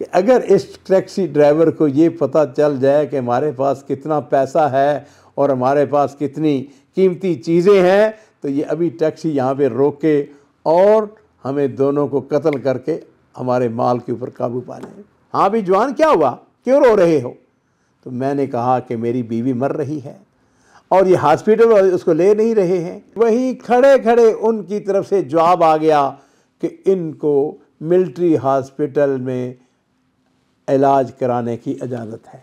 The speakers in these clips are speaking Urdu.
کہ اگر اس ٹیکسی ڈرائیور کو یہ پتہ چل جائے کہ ہمارے پاس کتنا پیسہ ہے اور ہمارے پاس کتنی قیمتی چیزیں ہیں تو یہ ابھی ٹیکسی یہاں پہ روکے اور ہمیں دونوں کو قتل کر کے ہمارے مال کے اوپر قابو پا لیں۔ ہاں بھی جوان کیا ہوا، کیوں رو رہے ہو؟ تو میں نے کہا کہ میری بیوی مر رہی ہے اور یہ ہاسپٹل والے اس کو لے نہیں رہے ہیں۔ وہیں کھڑے کھڑے ان کی طرف سے جواب آ گیا کہ ان کو ملٹری ہاسپٹل میں علاج کرانے کی اجازت ہے۔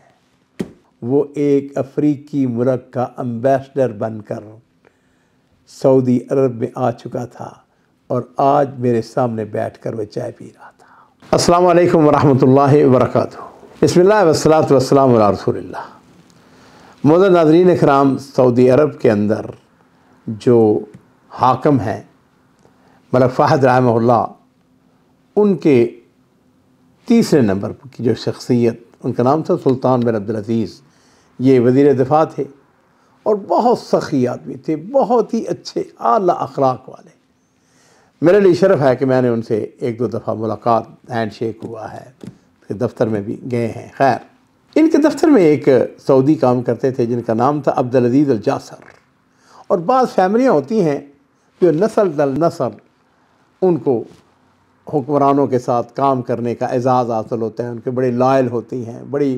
وہ ایک افریقی ملک کا امبیسڈر بن کر سعودی عرب میں آ چکا تھا اور آج میرے سامنے بیٹھ کر وہ چائے پی رہا تھا۔ السلام علیکم ورحمۃ اللہ وبرکاتہ۔ بسم اللہ والصلاۃ والسلام علی رسول اللہ۔ معزز ناظرین اکرام، سعودی عرب کے اندر جو حاکم ہیں ملک فہد رحمہ اللہ، ان کے تیسرے نمبر کی جو شخصیت، ان کا نام تھا سلطان بن عبدالعزیز، یہ وزیر دفاع تھے اور بہت سخی آدمی تھے، بہت ہی اچھے اعلیٰ اخلاق والے۔ میرے لیے شرف ہے کہ میں نے ان سے ایک دو دفعہ ملاقات، ہینڈ شیک ہوا ہے، پھر دفتر میں بھی گئے ہیں۔ خیر، ان کے دفتر میں ایک سعودی کام کرتے تھے جن کا نام تھا عبدالعزیز الجاسر، اور بعض فیملیاں ہوتی ہیں جو نسل در نسل ان کو حکمرانوں کے ساتھ کام کرنے کا اعزاز حاصل ہوتا ہے، ان کے بڑے لائل ہوتی ہیں، بڑی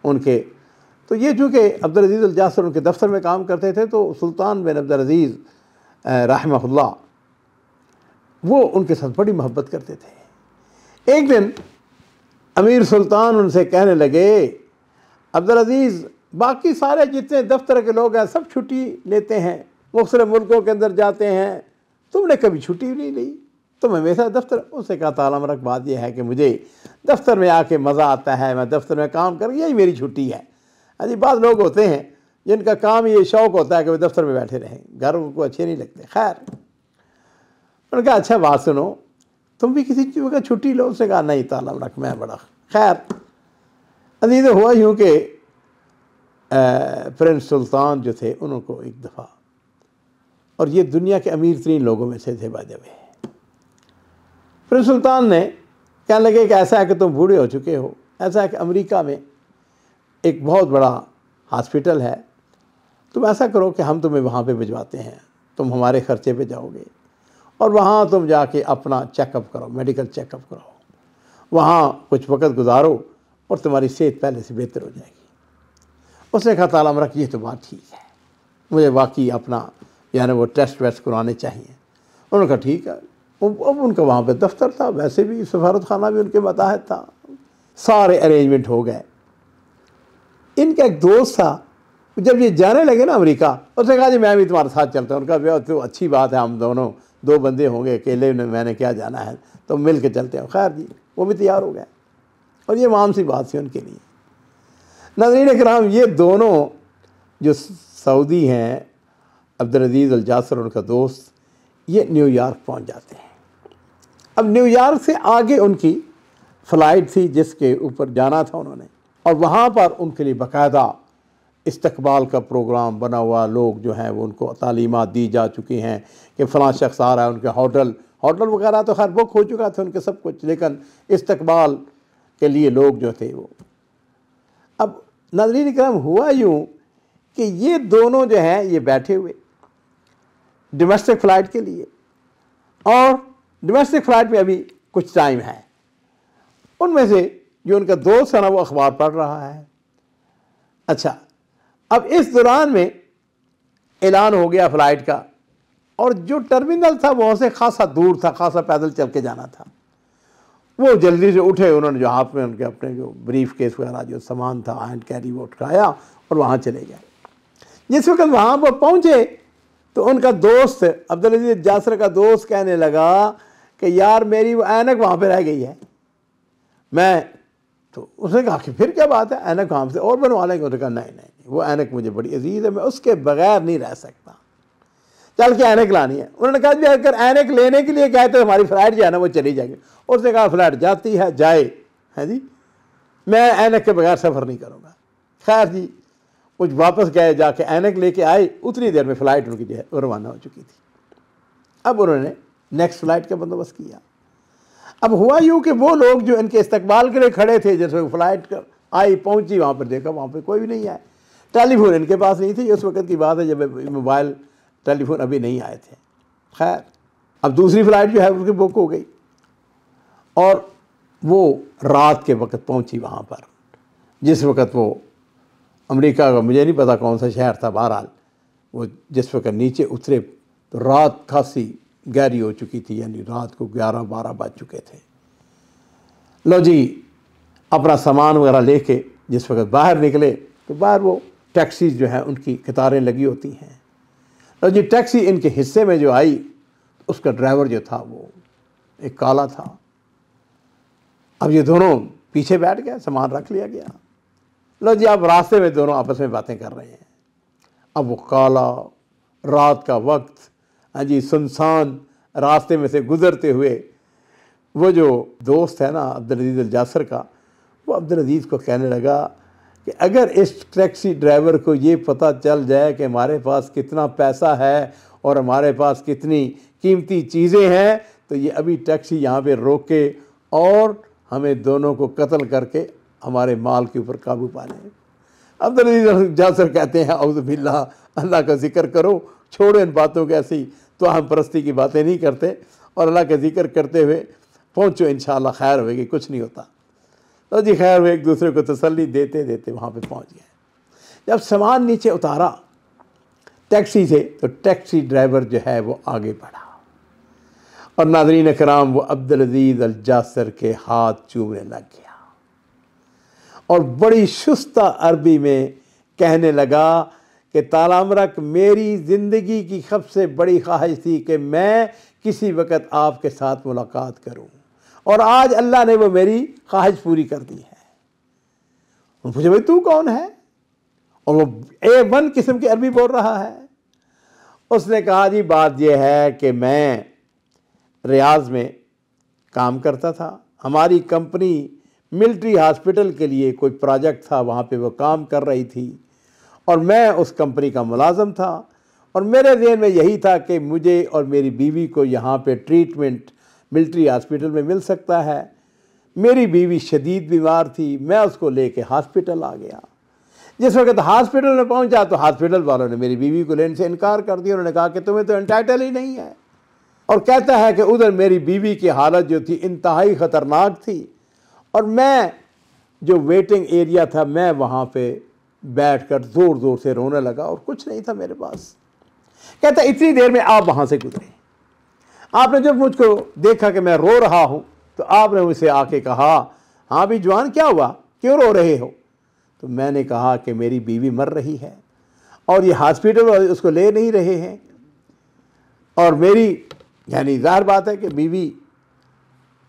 ان کے تو یہ چونکہ عبدالعزیز الجاسر ان کے دفتر میں کام کرتے تھے تو سلطان بن عبدالعزیز رحمہ اللہ وہ ان کے ساتھ بڑی محبت کرتے تھے۔ ایک دن امیر سلطان ان سے کہنے لگے، عبدالعزیز، باقی سارے جتنے دفتر کے لوگ ہیں سب چھٹی لیتے ہیں، مختلف ملکوں کے اندر جاتے ہیں، تم نے کبھی چھٹی نہیں لی، تم ہمیشہ دفتر۔ اس سے کہا تعالیٰ مرک بات یہ ہے کہ مجھے دفتر میں آ کے مزہ آتا ہے، میں دفتر میں کام کر، یہی میری چھٹی ہے۔ جی بعض لوگ ہوتے ہیں جن کا کام یہ شوق ہوتا ہے کہ وہ دفتر میں بیٹھے رہیں، گھر کو اچھے نہیں لگتے۔ خیر، انہوں نے کہا اچھا بات سنو، تم بھی کسی چیز کا چھٹی لو؟ اس نے کہا نہیں تعالیٰ مرک میں بڑا۔ خیر، عزیز ہوا یوں کہ پرنس سلطان جو تھے انہوں کو ایک دفعہ، اور یہ دنیا کے امیر ترین لوگوں میں سے تھے بائی دی وے، پرنس سلطان نے کہنے لگے کہ ایسا ہے کہ تم بوڑھے ہو چکے ہو، ایسا ہے کہ امریکہ میں ایک بہت بڑا ہاسپٹل ہے، تم ایسا کرو کہ ہم تمہیں وہاں پہ بھجواتے ہیں، تم ہمارے خرچے پہ جاؤ گے اور وہاں تم جا کے اپنا چیک اپ کرو، میڈیکل چیک اپ کرو، وہاں کچھ وقت گزارو اور تمہاری صحت پہلے سے بہتر ہو جائے گی۔ اس نے کہا تعالیٰ مرک یہ تو بات ٹھیک ہے، مجھے واقعی اپنا یعنی وہ ٹیسٹ ویسٹ کرانے چاہیے۔ انہوں نے کہا ٹھیک ہے۔ اب ان کا وہاں پہ دفتر تھا، ویسے بھی سفارت خانہ بھی ان کے ماتحت تھا، سارے ارینجمنٹ ہو گئے۔ ان کا ایک دوست تھا، جب یہ جانے لگے نا امریکہ، اس نے کہا جی میں بھی تمہارے ساتھ چلتا ہوں۔ ان کا تو اچھی بات ہے، ہم دونوں دو بندے ہوں گے، اکیلے میں نے کیا جانا ہے، تو مل کے چلتے ہیں۔ خیر جی، وہ بھی تیار ہو گئے اور یہ عام سی بات تھی ان کے لیے۔ ناظرین اکرام، یہ دونوں جو سعودی ہیں، عبدالعزیز الجاسر اور ان کا دوست، یہ نیو یارک پہنچ جاتے ہیں۔ اب نیو یارک سے آگے ان کی فلائٹ تھی جس کے اوپر جانا تھا انہوں نے، اور وہاں پر ان کے لیے باقاعدہ استقبال کا پروگرام بنا ہوا، لوگ جو ہیں وہ ان کو تعلیمات دی جا چکی ہیں کہ فلاں شخص آ رہا ہے، ان کے ہوٹل وغیرہ تو خیر بک ہو چکا تھا ان کے سب کچھ، لیکن استقبال کے لیے لوگ جو تھے وہ۔ اب ناظرین اکرام، ہوا یوں کہ یہ دونوں جو ہیں یہ بیٹھے ہوئے ڈومیسٹک فلائٹ کے لیے، اور ڈومیسٹک فلائٹ میں ابھی کچھ ٹائم ہے۔ ان میں سے جو ان کا دوست ہے نا وہ اخبار پڑھ رہا ہے۔ اچھا، اب اس دوران میں اعلان ہو گیا فلائٹ کا، اور جو ٹرمینل تھا وہاں سے خاصا دور تھا، خاصا پیدل چل کے جانا تھا۔ وہ جلدی سے اٹھے، انہوں نے جو ہاتھ میں ان کے اپنے جو بریف کیس وغیرہ جو سامان تھا ہینڈ کیری وہ اٹھایا اور وہاں چلے گئے۔ جس وقت وہاں پر پہنچے تو ان کا دوست عبدالعزیز جاسر کا دوست کہنے لگا کہ یار میری وہ اینک وہاں پہ رہ گئی ہے۔ میں تو اس نے کہا کہ پھر کیا بات ہے، اینک وہاں سے اور بنوا لیں گے؟ انہوں نے کہا نہیں، وہ اینک مجھے بڑی عزیز ہے، میں اس کے بغیر نہیں رہ سکتا، چل کے اینک لانی ہے۔ انہوں نے کہا جی اگر اینک لینے کے لیے گئے تو ہماری فلائٹ جو ہے نا وہ چلی جائے گی۔ اس نے کہا فلائٹ جاتی ہے جائے ہے جی، میں اینک کے بغیر سفر نہیں کروں گا۔ خیر جی، کچھ واپس گئے، جا کے اینک لے کے آئے، اتنی دیر میں فلائٹ ان کی جو ہے روانہ ہو چکی تھی۔ اب انہوں نے نیکسٹ فلائٹ کا بندوبست کیا۔ اب ہوا یوں کہ وہ لوگ جو ان کے استقبال کے لیے کھڑے تھے، جیسے فلائٹ آئی پہنچی وہاں پر دیکھا وہاں پہ کوئی بھی نہیں آئے. ٹیلی فون ان کے پاس نہیں تھی، یہ اس وقت کی بات ہے جب موبائل ٹیلی فون ابھی نہیں آئے تھے. خیر اب دوسری فلائٹ جو ہے اس کی بک ہو گئی اور وہ رات کے وقت پہنچی وہاں پر، جس وقت وہ امریکہ کا مجھے نہیں پتا کون سا شہر تھا، بہرحال وہ جس وقت نیچے اترے تو رات خاصی گہری ہو چکی تھی، یعنی رات کو 11-12 بج چکے تھے. لو جی اپنا سامان وغیرہ لے کے جس وقت باہر نکلے تو باہر وہ ٹیکسی جو ہیں ان کی قطاریں لگی ہوتی ہیں. لو جی ٹیکسی ان کے حصے میں جو آئی اس کا ڈرائیور جو تھا وہ ایک کالا تھا. اب یہ دونوں پیچھے بیٹھ گئے، سامان رکھ لیا گیا. لو جی اب راستے میں دونوں آپس میں باتیں کر رہے ہیں. اب وہ کالا رات کا وقت، ہاں جی سنسان راستے میں سے گزرتے ہوئے وہ جو دوست ہے نا عبدالعزیز الجاسر کا، وہ عبدالعزیز کو کہنے لگا کہ اگر اس ٹیکسی ڈرائیور کو یہ پتہ چل جائے کہ ہمارے پاس کتنا پیسہ ہے اور ہمارے پاس کتنی قیمتی چیزیں ہیں تو یہ ابھی ٹیکسی یہاں پہ روک کے اور ہمیں دونوں کو قتل کر کے ہمارے مال کے اوپر قابو پا لیں. عبدالعزیز الجاسر کہتے ہیں اعوذ باللہ، اللہ کا ذکر کرو، چھوڑو ان باتوں کو، ایسی تو ہم پرستی کی باتیں نہیں کرتے، اور اللہ کا ذکر کرتے ہوئے پہنچو انشاءاللہ خیر ہوئے گی، کچھ نہیں ہوتا. تو جی خیر ہوئے، ایک دوسرے کو تسلی دیتے دیتے وہاں پہ پہنچ گئے. جب سامان نیچے اتارا ٹیکسی سے تو ٹیکسی ڈرائیور جو ہے وہ آگے بڑھا اور ناظرین کرام وہ عبدالعزیز الجاسر کے ہاتھ چومنے لگ گیا اور بڑی شستہ عربی میں کہنے لگا کہ تالامرک میری زندگی کی سب سے بڑی خواہش تھی کہ میں کسی وقت آپ کے ساتھ ملاقات کروں، اور آج اللہ نے وہ میری خواہش پوری کر دی ہے. اور پوچھے بھائی تو کون ہے؟ اور وہ A1 قسم کی عربی بول رہا ہے. اس نے کہا جی بات یہ ہے کہ میں ریاض میں کام کرتا تھا، ہماری کمپنی ملٹری ہاسپٹل کے لیے کوئی پروجیکٹ تھا، وہاں پہ وہ کام کر رہی تھی اور میں اس کمپنی کا ملازم تھا، اور میرے ذہن میں یہی تھا کہ مجھے اور میری بیوی کو یہاں پہ ٹریٹمنٹ ملٹری ہاسپٹل میں مل سکتا ہے. میری بیوی شدید بیمار تھی، میں اس کو لے کے ہاسپٹل آ گیا. جس وقت ہاسپٹل میں پہنچا تو ہاسپٹل والوں نے میری بیوی کو لینے سے انکار کر دیا. انہوں نے کہا کہ تمہیں تو انٹائٹل ہی نہیں ہے، اور کہتا ہے کہ ادھر میری بیوی کی حالت جو تھی انتہائی خطرناک تھی، اور میں جو ویٹنگ ایریا تھا میں وہاں پہ بیٹھ کر زور زور سے رونے لگا اور کچھ نہیں تھا میرے پاس. کہتا اتنی دیر میں آپ وہاں سے گزرے، آپ نے جب مجھ کو دیکھا کہ میں رو رہا ہوں تو آپ نے مجھ سے آ کے کہا ہاں بھی جوان کیا ہوا، کیوں رو رہے ہو؟ تو میں نے کہا کہ میری بیوی مر رہی ہے اور یہ ہاسپٹل والے اس کو لے نہیں رہے ہیں، اور میری یعنی ظاہر بات ہے کہ بیوی.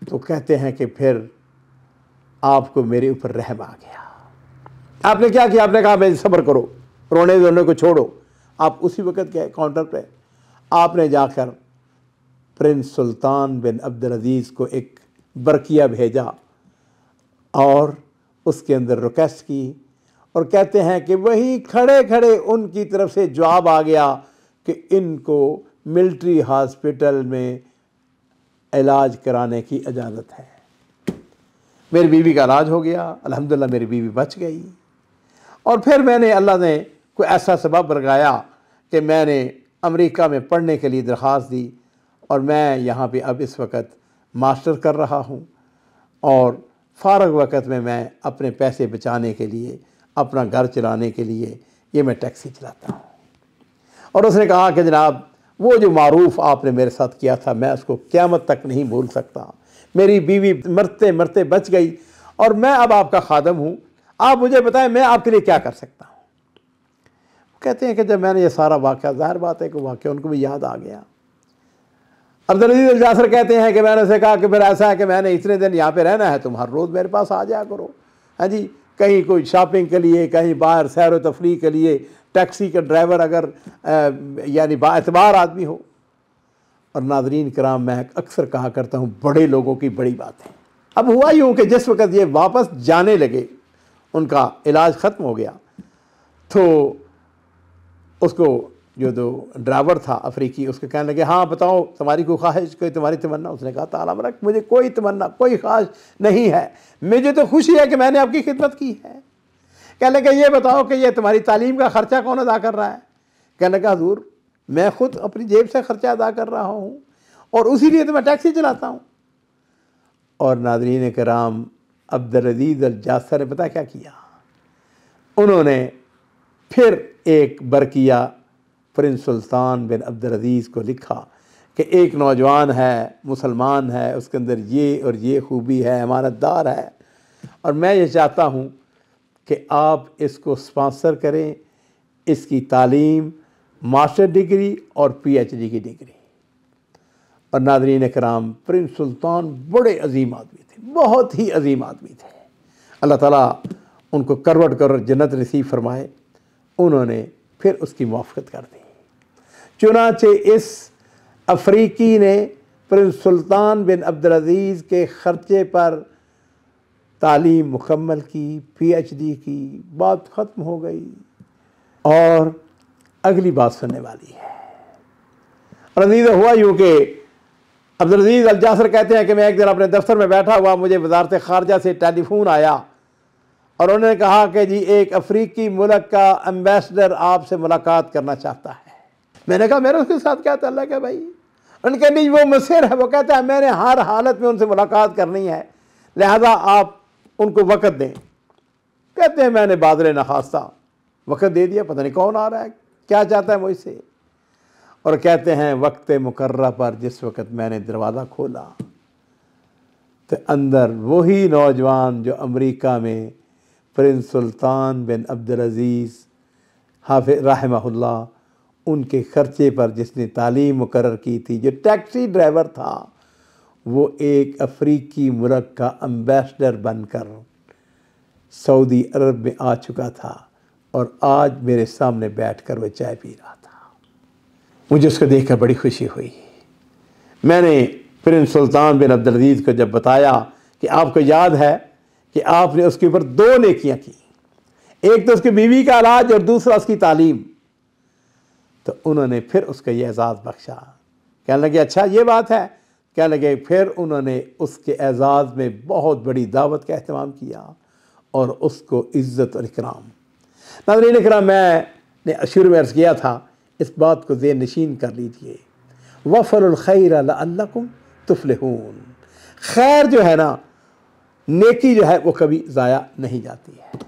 تو کہتے ہیں کہ پھر آپ کو میرے اوپر رحم آ گیا. آپ نے کیا کیا؟ آپ نے کہا میں صبر کرو، رونے دھونے کو چھوڑو. آپ اسی وقت گئے کاؤنٹر پہ، آپ نے جا کر پرنس سلطان بن عبدالعزیز کو ایک برقیہ بھیجا اور اس کے اندر ریکویسٹ کی، اور کہتے ہیں کہ وہی کھڑے کھڑے ان کی طرف سے جواب آ گیا کہ ان کو ملٹری ہاسپٹل میں علاج کرانے کی اجازت ہے. میری بیوی کا علاج ہو گیا، الحمدللہ میری بیوی بچ گئی. اور پھر میں نے اللہ نے کوئی ایسا سبب لگایا کہ میں نے امریکہ میں پڑھنے کے لیے درخواست دی، اور میں یہاں پہ اب اس وقت ماسٹر کر رہا ہوں، اور فارغ وقت میں اپنے پیسے بچانے کے لیے، اپنا گھر چلانے کے لیے یہ میں ٹیکسی چلاتا ہوں. اور اس نے کہا کہ جناب وہ جو معروف آپ نے میرے ساتھ کیا تھا میں اس کو قیامت تک نہیں بھول سکتا. میری بیوی مرتے مرتے بچ گئی اور میں اب آپ کا خادم ہوں، آپ مجھے بتائیں میں آپ کے لیے کیا کر سکتا ہوں. کہتے ہیں کہ جب میں نے یہ سارا واقعہ، ظاہر بات ہے کہ واقعہ ان کو بھی یاد آ گیا. عبدالعزیز الجاسر کہتے ہیں کہ میں نے اسے کہا کہ پھر ایسا ہے کہ میں نے اتنے دن یہاں پہ رہنا ہے، تم ہر روز میرے پاس آ جایا کرو، ہاں جی کہیں کوئی شاپنگ کے لیے، کہیں باہر سیر و تفریح کے لیے. ٹیکسی کا ڈرائیور اگر یعنی با اعتبار آدمی ہو. اور ناظرین کرام میں اکثر کہا کرتا ہوں بڑے لوگوں کی بڑی بات ہے. اب ہوا یوں کہ جس وقت یہ واپس جانے لگے، ان کا علاج ختم ہو گیا، تو اس کو جو ڈرائیور تھا افریقی، اس کو کہنے لگے ہاں بتاؤ تمہاری کوئی خواہش، کوئی تمہاری تمنا؟ اس نے کہا تعالیٰ رکھ، مجھے کوئی تمنا کوئی خواہش نہیں ہے، مجھے تو خوشی ہے کہ میں نے آپ کی خدمت کی ہے۔ کہنے لگے یہ بتاؤ کہ یہ تمہاری تعلیم کا خرچہ کون ادا کر رہا ہے؟ کہنے لگا حضور میں خود اپنی جیب سے خرچہ ادا کر رہا ہوں اور اسی لیے تو میں ٹیکسی چلاتا ہوں۔ اور ناظرین کرام، عبدالعزیز الجاسر نے پتہ کیا کیا؟ انہوں نے پھر ایک برقیہ پرنس سلطان بن عبدالعزیز کو لکھا کہ ایک نوجوان ہے، مسلمان ہے، اس کے اندر یہ اور یہ خوبی ہے، امانت دار ہے، اور میں یہ چاہتا ہوں کہ آپ اس کو سپانسر کریں، اس کی تعلیم، ماسٹر ڈگری اور پی ایچ ڈی کی ڈگری۔ اور ناظرین کرام، پرنس سلطان بڑے عظیم آدمی تھے، بہت ہی عظیم آدمی تھے، اللہ تعالیٰ ان کو کروڑ کروڑ جنت نصیب فرمائے۔ انہوں نے پھر اس کی موافقت کر دی، چنانچہ اس افریقی نے پرنس سلطان بن عبدالعزیز کے خرچے پر تعلیم مکمل کی، پی ایچ ڈی کی، بات ختم ہو گئی۔ اور اگلی بات سننے والی ہے۔ اور عزیز ہوا یوں کہ عبدالعزیز الجاسر کہتے ہیں کہ میں ایک دن اپنے دفتر میں بیٹھا ہوا، مجھے وزارت خارجہ سے ٹیلی فون آیا اور انہوں نے کہا کہ جی ایک افریقی ملک کا ایمبیسڈر آپ سے ملاقات کرنا چاہتا ہے۔ میں نے کہا میرا اس کے ساتھ کیا تعلق ہے بھائی؟ انہوں نے کہا نہیں وہ مصر ہے، وہ کہتا ہے میں نے ہر حالت میں ان سے ملاقات کرنی ہے، لہذا آپ ان کو وقت دیں۔ کہتے ہیں میں نے بادل نخواستہ وقت دے دیا، پتہ نہیں کون آ رہا ہے، کیا چاہتا ہے مجھ سے۔ اور کہتے ہیں وقت مقررہ پر جس وقت میں نے دروازہ کھولا تو اندر وہی نوجوان جو امریکہ میں پرنس سلطان بن عبدالعزیز حافظ رحمہ اللہ ان کے خرچے پر جس نے تعلیم مقرر کی تھی، جو ٹیکسی ڈرائیور تھا، وہ ایک افریقی ملک کا ایمبیسڈر بن کر سعودی عرب میں آ چکا تھا، اور آج میرے سامنے بیٹھ کر وہ چائے پی رہا تھا۔ مجھے اس کو دیکھ کر بڑی خوشی ہوئی۔ میں نے پرنس سلطان بن عبدالعزیز کو جب بتایا کہ آپ کو یاد ہے کہ آپ نے اس کے اوپر 2 نیکیاں کی، ایک تو اس کی بیوی کا علاج اور دوسرا اس کی تعلیم، تو انہوں نے پھر اس کو یہ اعزاز بخشا۔ کہنے لگے اچھا یہ بات ہے؟ کہنے لگے پھر انہوں نے اس کے اعزاز میں بہت بڑی دعوت کا اہتمام کیا اور اس کو عزت اور اکرام۔ ناظرین اکرام، میں نے شروع میں عرض کیا تھا، اس بات کو ذہن نشین کر لیجئے، وَفْعَلُوا الْخَيْرَ لَعَلَّكُمْ تُفْلِحُونَ۔ خیر جو ہے نا، نیکی جو ہے وہ کبھی ضائع نہیں جاتی ہے۔